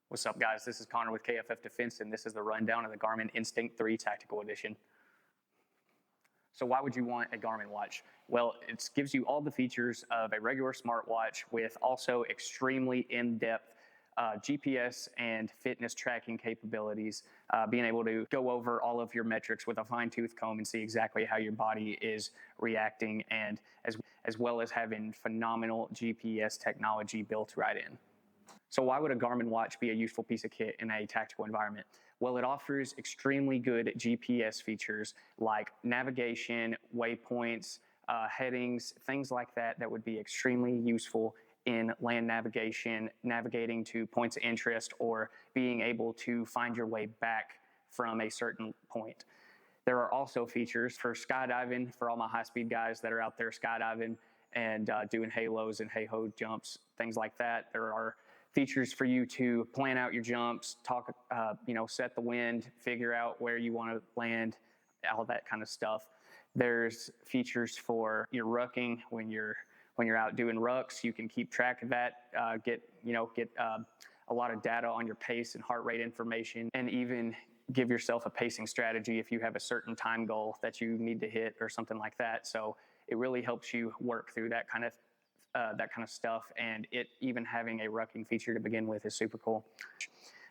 What's up, guys? This is Connor with KFF Defense, and this is the rundown of the Garmin Instinct 3 Tactical Edition. So why would you want a Garmin watch? Well, it gives you all the features of a regular smartwatch with also extremely in-depth GPS and fitness tracking capabilities, being able to go over all of your metrics with a fine-tooth comb and see exactly how your body is reacting, and as well as having phenomenal GPS technology built right in. So why would a Garmin watch be a useful piece of kit in a tactical environment? Well, it offers extremely good GPS features like navigation, waypoints, headings, things like that would be extremely useful in land navigation, navigating to points of interest, or being able to find your way back from a certain point. There are also features for skydiving, for all my high-speed guys that are out there skydiving and doing halos and hey-ho jumps, things like that. There are features for you to plan out your jumps, set the wind, figure out where you want to land, all that kind of stuff. There's features for your rucking when you're out doing rucks. You can keep track of that, get a lot of data on your pace and heart rate information, and even give yourself a pacing strategy if you have a certain time goal that you need to hit or something like that. So it really helps you work through that kind of stuff, and it even having a rucking feature to begin with is super cool.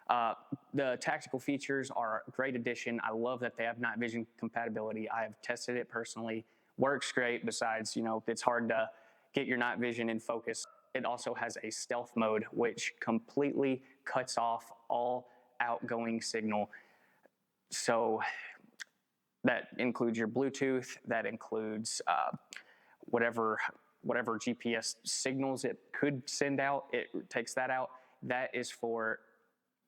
The tactical features are a great addition. I love that they have night vision compatibility. I have tested it personally. Works great. Besides, it's hard to get your night vision in focus. It also has a stealth mode, which completely cuts off all outgoing signal. So that includes your Bluetooth, that includes whatever GPS signals it could send out, it takes that out. That is for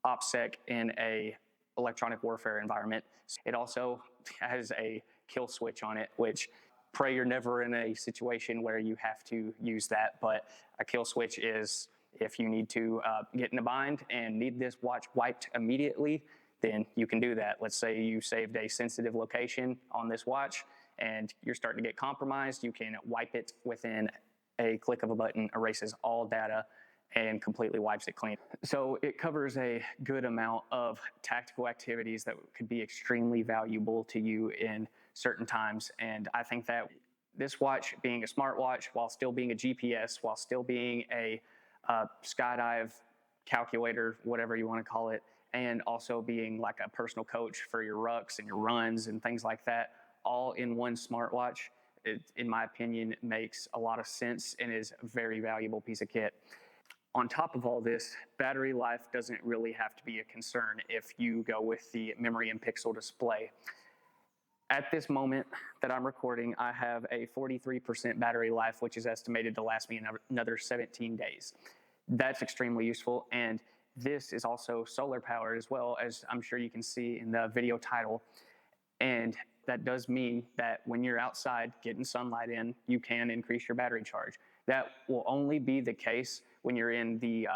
OPSEC in a electronic warfare environment. It also has a kill switch on it, which pray you're never in a situation where you have to use that, but a kill switch is if you need to get in a bind and need this watch wiped immediately, then you can do that. Let's say you saved a sensitive location on this watch and you're starting to get compromised, you can wipe it within a click of a button, erases all data, and completely wipes it clean. So it covers a good amount of tactical activities that could be extremely valuable to you in certain times. And I think that this watch, being a smartwatch, while still being a GPS, while still being a skydive calculator, whatever you want to call it, and also being like a personal coach for your rucks and your runs and things like that, all in one smartwatch, it, in my opinion, makes a lot of sense and is a very valuable piece of kit. On top of all this, battery life doesn't really have to be a concern if you go with the memory and pixel display. At this moment that I'm recording, I have a 43% battery life, which is estimated to last me another 17 days. That's extremely useful, and this is also solar powered as well, as I'm sure you can see in the video title. And that does mean that when you're outside getting sunlight in, you can increase your battery charge. That will only be the case when you're in the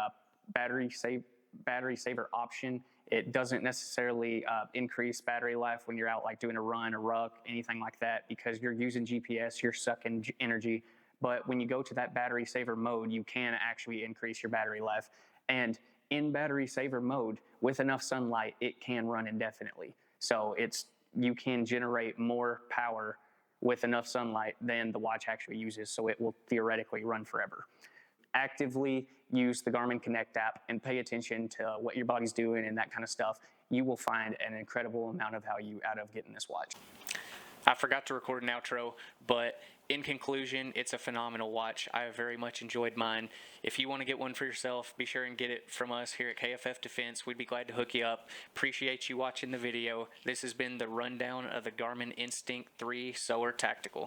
battery saver option. It doesn't necessarily increase battery life when you're out like doing a run, a ruck, anything like that, because you're using GPS, you're sucking energy. But when you go to that battery saver mode, you can actually increase your battery life. And in battery saver mode, with enough sunlight, it can run indefinitely. So you can generate more power with enough sunlight than the watch actually uses, so it will theoretically run forever. Actively use the Garmin Connect app and pay attention to what your body's doing and that kind of stuff. You will find an incredible amount of value out of getting this watch. I forgot to record an outro, but in conclusion, it's a phenomenal watch. I have very much enjoyed mine. If you want to get one for yourself, be sure and get it from us here at KFF Defense. We'd be glad to hook you up. Appreciate you watching the video. This has been the rundown of the Garmin Instinct 3 Solar Tactical.